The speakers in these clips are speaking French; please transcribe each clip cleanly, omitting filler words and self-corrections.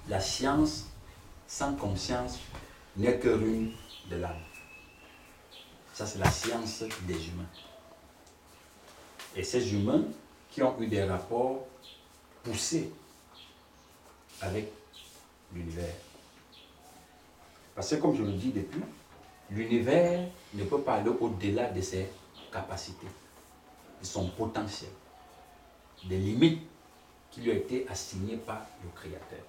la science sans conscience n'est que ruine de l'âme. Ça, c'est la science des humains. Et ces humains qui ont eu des rapports poussés avec l'univers. Parce que, comme je le dis depuis, l'univers ne peut pas aller au-delà de ses capacités, de son potentiel, des limites qui lui ont été assignées par le Créateur.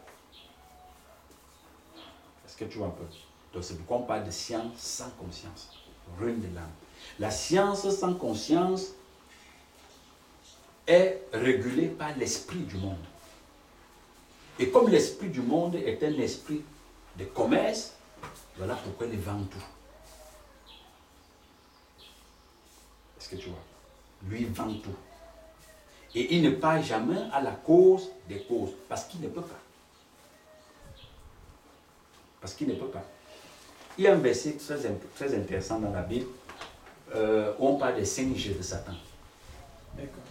Est-ce que tu vois un peu? Donc c'est pourquoi on parle de science sans conscience, ruine de l'âme. La science sans conscience est régulée par l'esprit du monde. Et comme l'esprit du monde est un esprit de commerce, voilà pourquoi il vend tout. Est-ce que tu vois? Lui, il vend tout. Et il ne part jamais à la cause des causes, parce qu'il ne peut pas. Parce qu'il ne peut pas. Il y a un verset très intéressant dans la Bible, où on parle des 5 jeux de Satan. D'accord.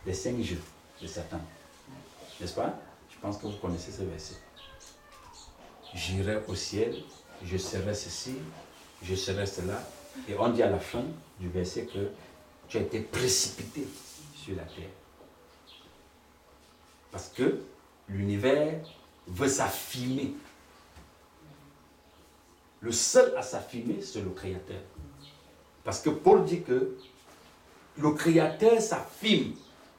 Les 5 jeux de Satan. N'est-ce pas? Je pense que vous connaissez ce verset. J'irai au ciel, je serai ceci, je serai cela. Et on dit à la fin du verset que tu as été précipité sur la terre. Parce que l'univers veut s'affirmer. Le seul à s'affirmer, c'est le Créateur. Parce que Paul dit que le Créateur s'affirme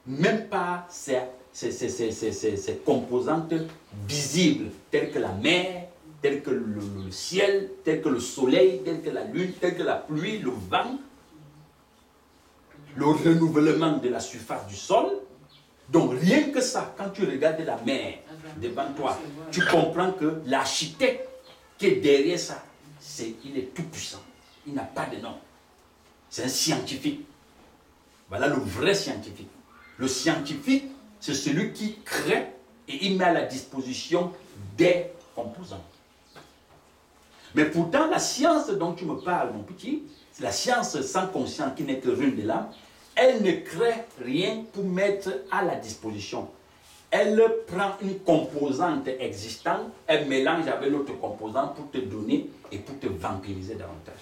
même par ses composantes visibles, telles que la mer, telles que le ciel, telles que le soleil, telles que la lune, telles que la pluie, le vent, le renouvellement de la surface du sol. Donc rien que ça, quand tu regardes la mer devant toi, tu comprends que l'architecte qui est derrière ça, il est tout puissant. Il n'a pas de nom. C'est un scientifique. Voilà le vrai scientifique. Le scientifique, c'est celui qui crée et il met à la disposition des composants. Mais pourtant, la science dont tu me parles, mon petit, c'est la science sans conscience qui n'est que ruine de l'âme. Elle ne crée rien pour mettre à la disposition. Elle prend une composante existante, elle mélange avec l'autre composante pour te donner et pour te vampiriser davantage.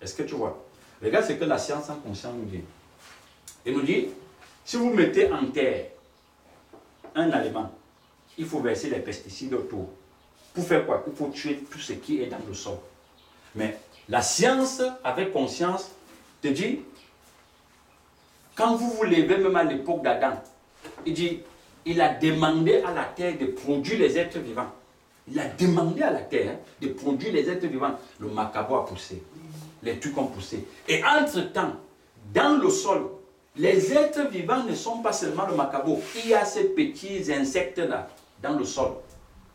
Est-ce que tu vois? Regarde ce que la science sans conscience nous dit. Elle nous dit, si vous mettez en terre un aliment, il faut verser les pesticides autour. Pour faire quoi? Il faut tuer tout ce qui est dans le sol. Mais la science, avec conscience, te dit, quand vous vous levez, même à l'époque d'Adam, il dit, il a demandé à la terre de produire les êtres vivants. Il a demandé à la terre de produire les êtres vivants. Le macabo a poussé. Les trucs ont poussé. Et entre-temps, dans le sol, les êtres vivants ne sont pas seulement le macabo. Il y a ces petits insectes-là, dans le sol,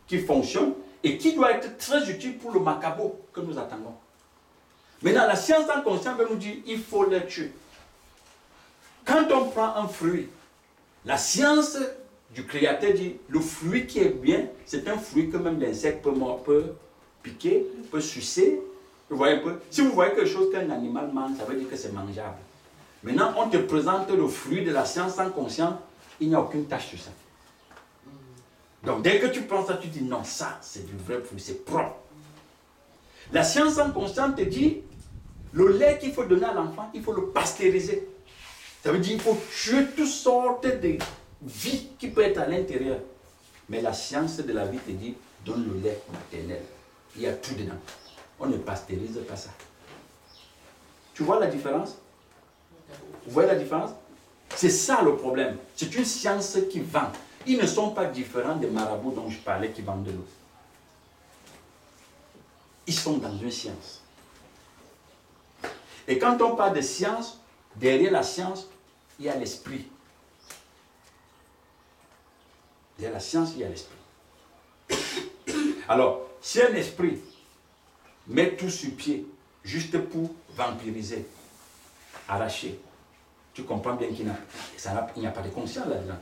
qui fonctionnent et qui doivent être très utiles pour le macabo que nous attendons. Maintenant, la science en conscience nous dit qu'il faut les tuer. Quand on prend un fruit, la science du Créateur dit le fruit qui est bien, c'est un fruit que même l'insecte peut piquer, peut sucer. Vous voyez un peu? Si vous voyez quelque chose qu'un animal mange, ça veut dire que c'est mangeable. Maintenant, on te présente le fruit de la science sans conscience, il n'y a aucune tache sur ça. Donc, dès que tu prends ça, tu dis non, ça, c'est du vrai fruit, c'est propre. La science sans conscience te dit le lait qu'il faut donner à l'enfant, il faut le pasteuriser. Ça veut dire qu'il faut tuer toutes sortes de vie qui peut être à l'intérieur. Mais la science de la vie te dit donne le lait maternel. Il y a tout dedans. On ne pasteurise pas ça. Tu vois la différence? Vous voyez la différence? C'est ça le problème. C'est une science qui vend. Ils ne sont pas différents des marabouts dont je parlais qui vendent de l'eau. Ils sont dans une science. Et quand on parle de science, derrière la science, il y a l'esprit. Derrière la science, il y a l'esprit. Alors, si un esprit met tout sur pied, juste pour vampiriser, arracher, tu comprends bien qu'il n'y a pas de conscience là-dedans.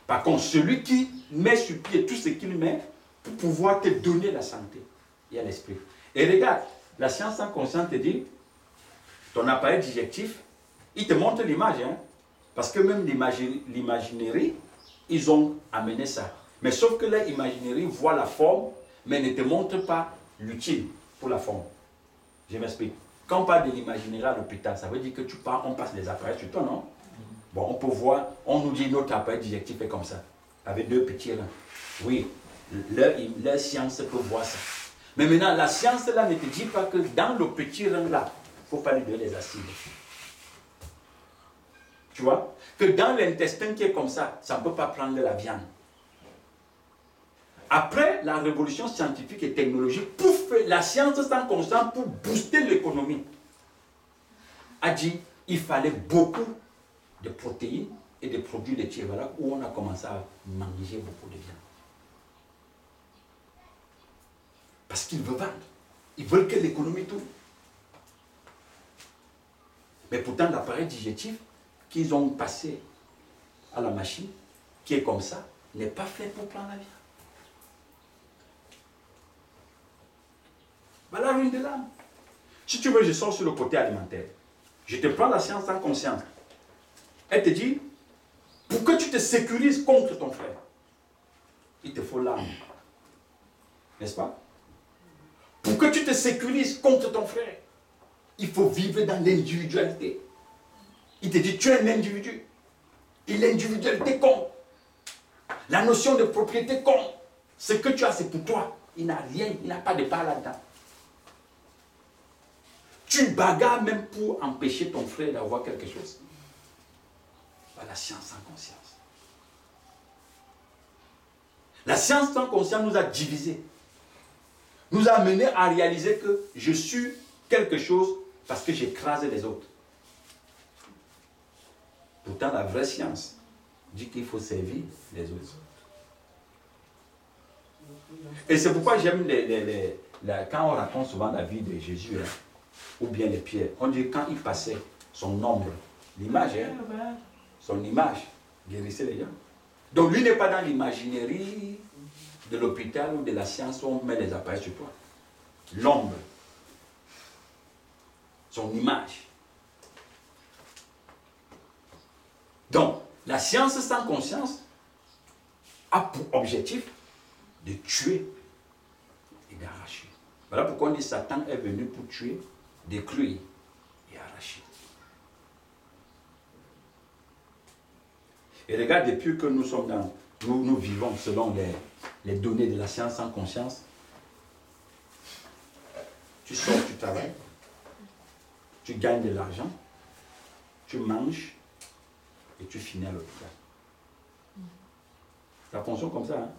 Par contre, celui qui met sur pied tout ce qu'il met, pour pouvoir te donner la santé, il y a l'esprit. Et regarde, la science sans conscience te dit, ton appareil digestif, il te montre l'image, hein, parce que même l'imaginerie ils ont amené ça. Mais sauf que leur imaginerie voit la forme, mais ne te montre pas l'utile pour la forme. Je m'explique. Quand on parle de l'imaginerie à l'hôpital, ça veut dire que tu pars, on passe les appareils sur toi, non? Bon, on peut voir, on nous dit notre appareil digestif est comme ça, avec 2 petits reins. Oui, leur science peut voir ça. Mais maintenant, la science là ne te dit pas que dans le petit rein là, il ne faut pas lui donner les acides. Tu vois? Que dans l'intestin qui est comme ça ne peut pas prendre de la viande. Après la révolution scientifique et technologique, pouf, la science sans conscience pour booster l'économie a dit qu'il fallait beaucoup de protéines et de produits laitiers. Voilà où on a commencé à manger beaucoup de viande. Parce qu'ils veulent vendre. Ils veulent que l'économie tourne. Mais pourtant, l'appareil digestif qu'ils ont passé à la machine, qui est comme ça, n'est pas fait pour prendre la viande. Voilà l'une de l'âme. Si tu veux, je sors sur le côté alimentaire. Je te prends la science sans conscience. Elle te dit, pour que tu te sécurises contre ton frère, il te faut l'âme. N'est-ce pas? Pour que tu te sécurises contre ton frère, il faut vivre dans l'individualité. Il te dit, tu es un individu. Et l'individualité compte. La notion de propriété compte. Ce que tu as, c'est pour toi. Il n'a rien, il n'a pas de part là-dedans. Tu bagarres même pour empêcher ton frère d'avoir quelque chose. La science sans conscience. La science sans conscience nous a divisés. Nous a amenés à réaliser que je suis quelque chose parce que j'écrase les autres. Pourtant, la vraie science dit qu'il faut servir les autres. Et c'est pourquoi j'aime quand on raconte souvent la vie de Jésus, hein, ou bien les pierres, on dit quand il passait son ombre, l'image, hein, son image guérissait les gens. Donc lui n'est pas dans l'imaginerie de l'hôpital ou de la science où on met les appareils sur toi. L'ombre, son image. Donc, la science sans conscience a pour objectif de tuer et d'arracher. Voilà pourquoi on dit Satan est venu pour tuer, détruire et arracher. Et regarde, depuis que nous sommes dans, nous vivons selon les données de la science sans conscience, tu sors, tu travailles, tu gagnes de l'argent, tu manges et tu finis à l'hôpital. Ça fonctionne comme ça. Hein?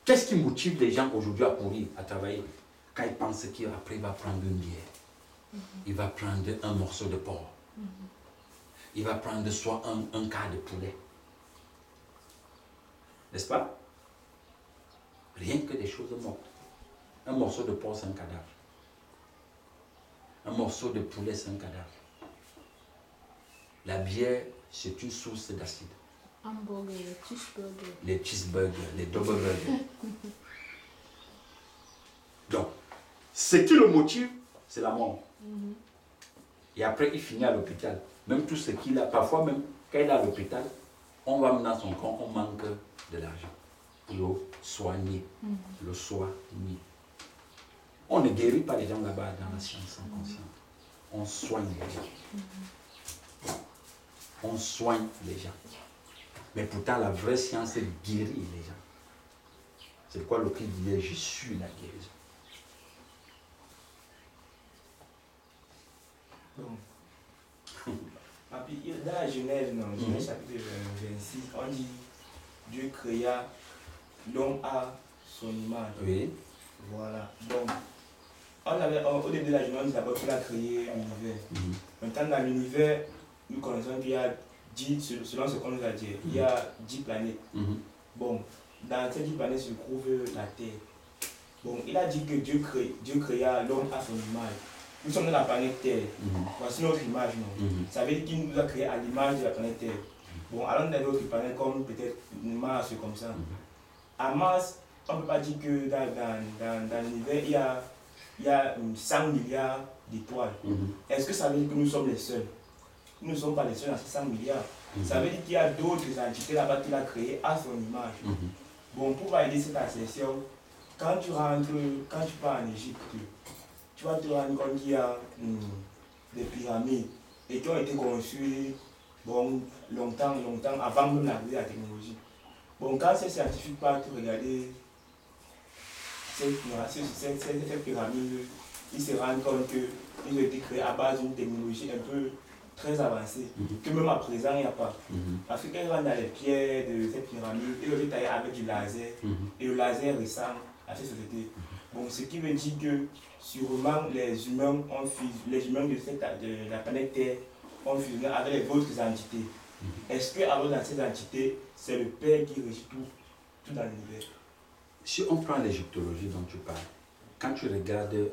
Qu'est-ce qui motive les gens aujourd'hui à courir, à travailler, quand ils pensent qu'après il va prendre une bière, il va prendre un morceau de porc, il va prendre soit un quart de poulet. N'est-ce pas? Rien que des choses mortes. Un morceau de porc, c'est un cadavre. Un morceau de poulet, c'est un cadavre. La bière, c'est une source d'acide. Hamburger, les cheeseburgers. Les cheeseburgers, les double burgers. Donc, ce qui le motive, c'est la mort. Et après, il finit à l'hôpital. Même tout ce qu'il a, parfois même, quand il est à l'hôpital, on va dans son camp, on manque de l'argent pour le soigner. Le soigner. On ne guérit pas les gens là-bas dans la science sans conscience. On soigne les gens. On soigne les gens. Mais pourtant, la vraie science, c'est guérir les gens. C'est pourquoi le Christ disait, je suis la guérison. Bon. Dans la Genèse, non, Genèse chapitre 26, on dit Dieu créa l'homme à son image. Oui. Voilà. Donc, au début de la Genèse, d'abord, il a créé l'univers. Maintenant, dans l'univers, nous connaissons qu'il y a 10, selon ce qu'on nous a dit, il y a 10 planètes. Bon, dans ces 10 planètes se trouve la Terre. Bon, il a dit que Dieu créa l'homme à son image. Nous sommes dans la planète Terre. Voici notre image, non? Ça veut dire qu'il nous a créé à l'image de la planète Terre. Bon, alors dans d'autres planètes comme peut-être Mars, comme ça. À Mars, on ne peut pas dire que dans l'univers, il y a 100 milliards d'étoiles. Est-ce que ça veut dire que nous sommes les seuls? Nous ne sommes pas les seuls à ces 100 milliards. Ça veut dire qu'il y a d'autres entités là-bas qu'il a créées à son image. Bon, pour valider cette assertion, quand tu pars en Égypte, tu vas te rendre compte qu'il y a des pyramides et qui ont été conçues bon, longtemps avant même l'arrivée de la technologie. Bon, quand ces scientifiques partent regarder ces pyramides, ils se rendent compte qu'ils ont été créés à base d'une technologie un peu très avancée, que même à présent il n'y a pas. Parce que quand ils rentrent dans les pierres de cette pyramide, ils ont été taillés avec du laser, et le laser ressemble à cette société. Bon, ce qui veut dire que sûrement les humains de la planète Terre ont fusionné avec les autres entités. Est-ce que alors dans ces entités, c'est le Père qui régit tout dans l'univers? Si on prend l'égyptologie dont tu parles, quand tu regardes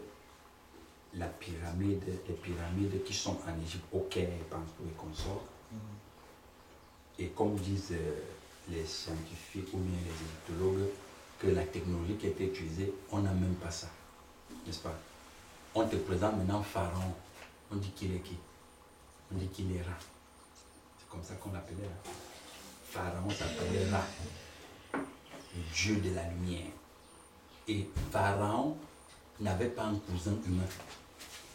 les pyramides qui sont en Égypte, au Caire, et consorts, et comme disent les scientifiques ou bien les égyptologues, que la technologie qui a été utilisée, on n'a même pas ça, n'est-ce pas? On te présente maintenant Pharaon, on dit qu'il est qui? On dit qu'il est Ra. C'est comme ça qu'on l'appelait Ra. Pharaon s'appelait Ra, le dieu de la lumière. Et Pharaon n'avait pas un cousin humain,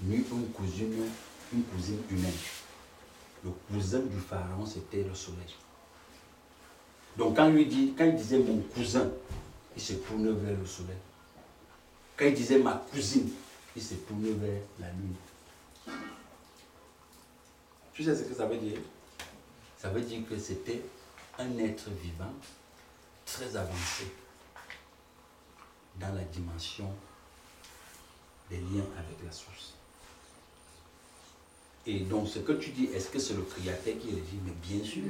ni une cousine humaine. Le cousin du Pharaon, c'était le soleil. Donc quand il disait mon cousin, il se tournait vers le soleil. Quand il disait ma cousine, il se tournait vers la lune. Tu sais ce que ça veut dire? Ça veut dire que c'était un être vivant très avancé dans la dimension des liens avec la source. Et donc ce que tu dis, est-ce que c'est le Créateur qui régit? Mais bien sûr,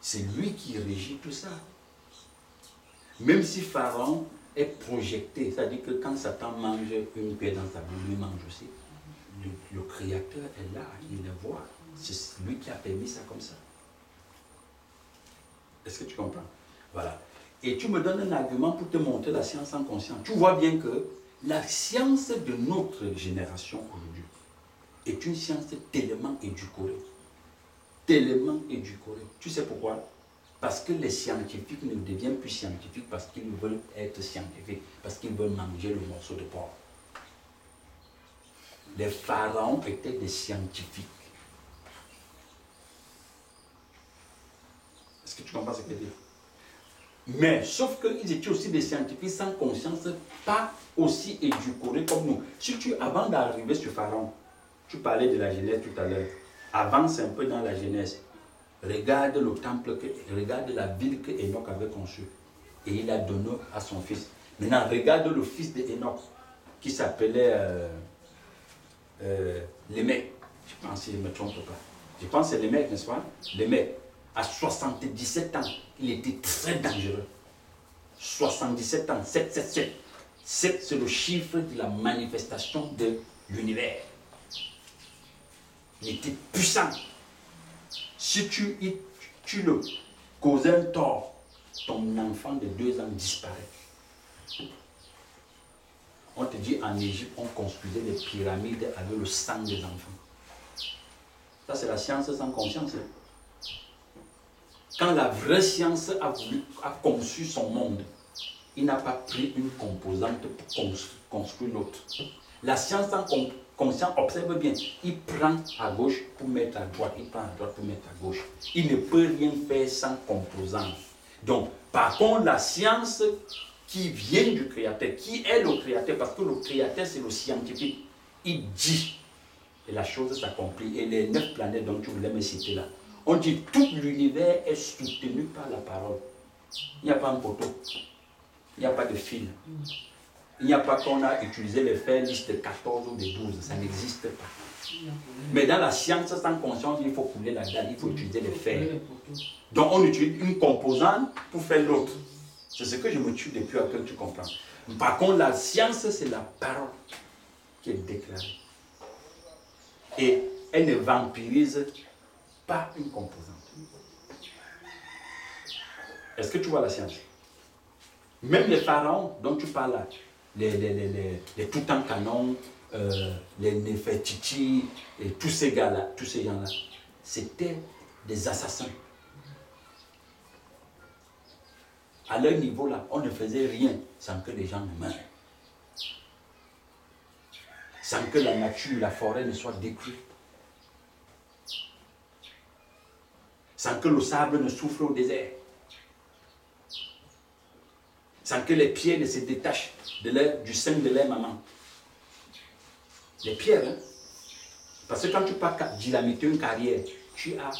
c'est lui qui régit tout ça. Même si Pharaon est projeté, c'est-à-dire que quand Satan mange une pierre dans sa bouche, lui mange aussi. Le Créateur est là, il le voit. C'est lui qui a permis ça comme ça. Est-ce que tu comprends? Voilà. Et tu me donnes un argument pour te montrer la science en conscience. Tu vois bien que la science de notre génération aujourd'hui est une science tellement édulcorée. Tellement édulcorée. Tu sais pourquoi? Parce que les scientifiques ne deviennent plus scientifiques parce qu'ils veulent être scientifiques, parce qu'ils veulent manger le morceau de porc. Les pharaons étaient des scientifiques. Est-ce que tu comprends ce que je veux dire? Mais, sauf qu'ils étaient aussi des scientifiques sans conscience, pas aussi édulcorés comme nous. Si avant d'arriver sur Pharaon, tu parlais de la Genèse tout à l'heure, avance un peu dans la Genèse. Regarde le temple, regarde la ville que Enoch avait conçue. Et il a donné à son fils. Maintenant, regarde le fils d'Enoch, qui s'appelait Lémec. Je pense, si je ne me trompe pas. Je pense que c'est Lémec, n'est-ce pas? Lémec. À 77 ans, il était très dangereux. 77 ans, 777. 7, c'est le chiffre de la manifestation de l'univers. Il était puissant. Si tu le causes un tort, ton enfant de 2 ans disparaît. On te dit en Égypte, on construisait des pyramides avec le sang des enfants. Ça, c'est la science sans conscience. Quand la vraie science a conçu son monde, il n'a pas pris une composante pour construire l'autre. La science sans conscience, observe bien, il prend à gauche pour mettre à droite, il prend à droite pour mettre à gauche. Il ne peut rien faire sans composante. Donc, par contre, la science qui vient du Créateur, qui est le Créateur, parce que le Créateur, c'est le scientifique, il dit, et la chose s'accomplit. Et les 9 planètes dont tu voulais me citer là, on dit tout l'univers est soutenu par la parole. Il n'y a pas un poteau, il n'y a pas de fil. Il n'y a pas qu'on a utilisé les fers liste de 14 ou de 12, ça n'existe pas. Mais dans la science sans conscience, il faut couler la dalle, il faut utiliser les fers. Donc on utilise une composante pour faire l'autre. C'est ce que je me tue depuis à que tu comprends. Par contre, la science, c'est la parole qui est déclarée. Et elle ne vampirise pas une composante. Est-ce que tu vois la science? Même les pharaons dont tu parles là, les Toutankhamon, les Néfertiti, et tous ces gars-là, tous ces gens-là, c'était des assassins. À leur niveau là, on ne faisait rien sans que les gens ne meurent. Sans que la nature, la forêt ne soit détruite. Sans que le sable ne souffle au désert. Sans que les pierres ne se détachent du sein de leur maman. Les pierres, hein? Parce que quand tu pars dynamiter une carrière, tu as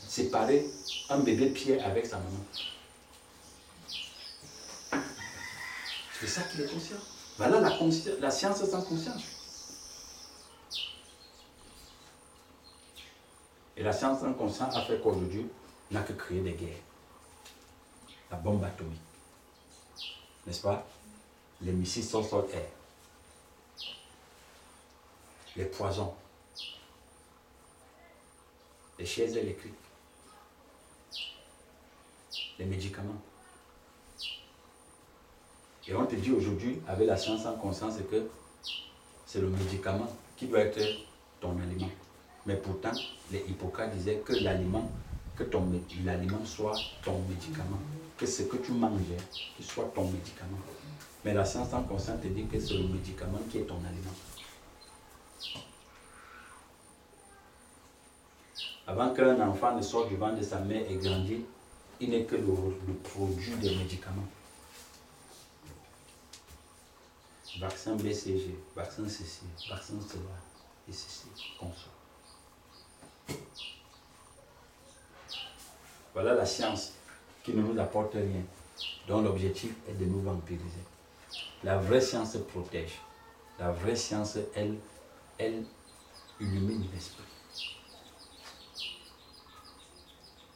séparé un bébé pierre avec sa maman. C'est ça qu'il est conscient. Voilà la science sans conscience. Et la science sans conscience a fait qu'aujourd'hui, on n'a que créé des guerres. La bombe atomique. N'est-ce pas? Les missiles sol-air. Les poisons. Les chaises électriques. Les médicaments. Et on te dit aujourd'hui, avec la science en conscience, que c'est le médicament qui doit être ton aliment. Mais pourtant, les Hippocrates disaient que l'aliment soit ton médicament. Que ce que tu manges, qu'il soit ton médicament. Mais la science en conscience te dit que c'est le médicament qui est ton aliment. Avant qu'un enfant ne sorte du ventre de sa mère et grandisse, il n'est que le produit des médicaments. Vaccin BCG, vaccin ceci, vaccin cela, et ceci, comme ça. Voilà la science qui ne nous apporte rien, dont l'objectif est de nous vampiriser. La vraie science protège. La vraie science, elle illumine l'esprit.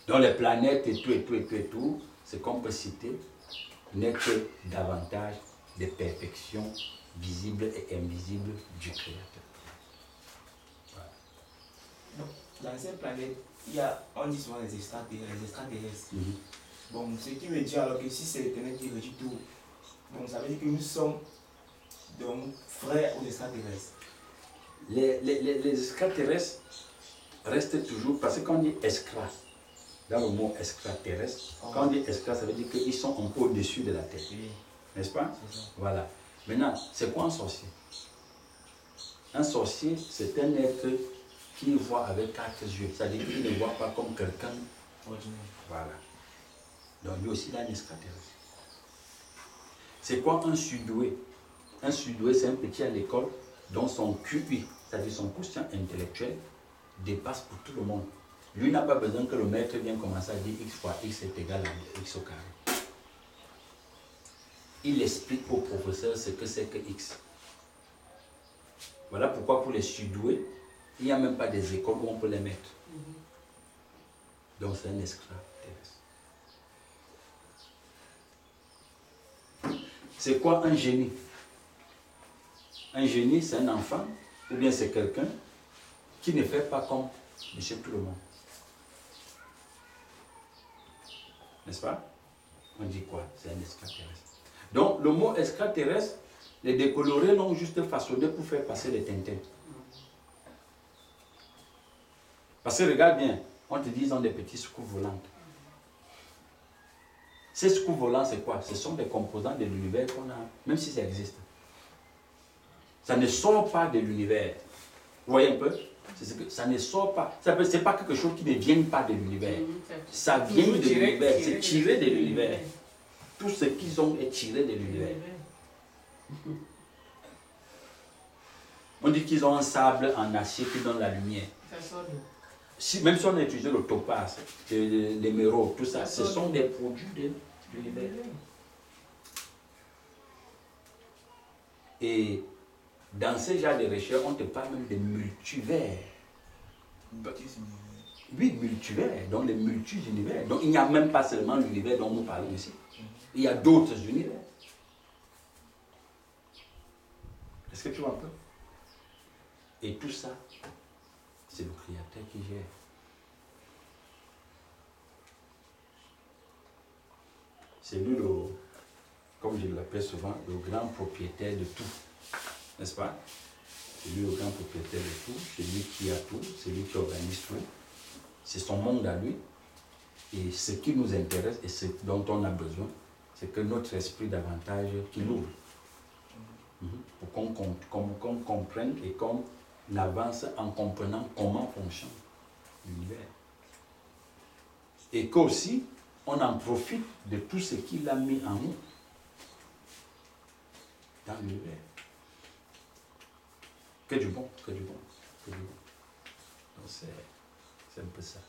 Dans les planètes et tout, ce qu'on peut citer n'est que davantage des perfections visibles et invisibles du Créateur. Voilà. Donc, dans ces planètes, on dit souvent les extraterrestres. Bon, ce qui veut dire alors que si c'est l'éternel qui régit tout, donc ça veut dire que nous sommes donc frères aux extraterrestres. Les extraterrestres restent toujours, parce que quand on dit escra, dans le mot extraterrestre, quand on dit escra, ça veut dire qu'ils sont un peu au-dessus de la Terre. Oui. N'est-ce pas? Voilà. Maintenant, c'est quoi un sorcier? Un sorcier, c'est un être qui voit avec 4 yeux. C'est-à-dire qu'il ne voit pas comme quelqu'un ordinaire. Voilà. Donc lui aussi, il a un extraterrestre. C'est quoi un surdoué? Un surdoué, c'est un petit à l'école dont son QI, c'est-à-dire son quotient intellectuel, dépasse pour tout le monde. Lui n'a pas besoin que le maître vienne commencer à dire x fois x est égal à x au carré. Il explique au professeur ce que c'est que x. Voilà pourquoi pour les surdoués, il n'y a même pas des écoles où on peut les mettre. Donc c'est un extraterrestre. C'est quoi un génie? Un génie, c'est un enfant, ou bien c'est quelqu'un qui ne fait pas comme monsieur tout le monde. N'est-ce pas? On dit quoi? C'est un extraterrestre. Donc le mot extraterrestre, les décolorés l'ont juste façonné pour faire passer les Tintins. Parce que regarde bien, on te dit ils ont des petits soucoupes volantes. Ces soucoupes volants, c'est quoi? Ce sont des composants de l'univers qu'on a, même si ça existe. Ça ne sort pas de l'univers. Vous voyez un peu? Ça ne sort pas. Ce n'est pas quelque chose qui ne vient pas de l'univers. Ça vient de l'univers. C'est tiré de l'univers. Tout ce qu'ils ont est tiré de l'univers. On dit qu'ils ont un sable en acier qui donne la lumière. Même si on a utilisé le topaz, l'émeraude, tout ça, ce sont des produits de l'univers. Et dans ce genre de recherche, on te parle même de multivers. Oui, multivers, donc les multi-univers. Donc il n'y a même pas seulement l'univers dont nous parlons ici. Il y a d'autres univers. Est-ce que tu vois un peu? Et tout ça, c'est le Créateur qui gère. C'est lui, comme je l'appelle souvent, le grand propriétaire de tout. N'est-ce pas? C'est lui le grand propriétaire de tout, c'est lui qui a tout, c'est lui qui organise tout. C'est son monde à lui. Et ce qui nous intéresse et ce dont on a besoin, c'est que notre esprit davantage qu'il ouvre. Pour qu'on comprenne et qu'on avance en comprenant comment fonctionne l'univers. Et qu'aussi, on en profite de tout ce qu'il a mis en nous dans l'univers. Que du bon, que du bon, que du bon. Donc c'est un peu ça.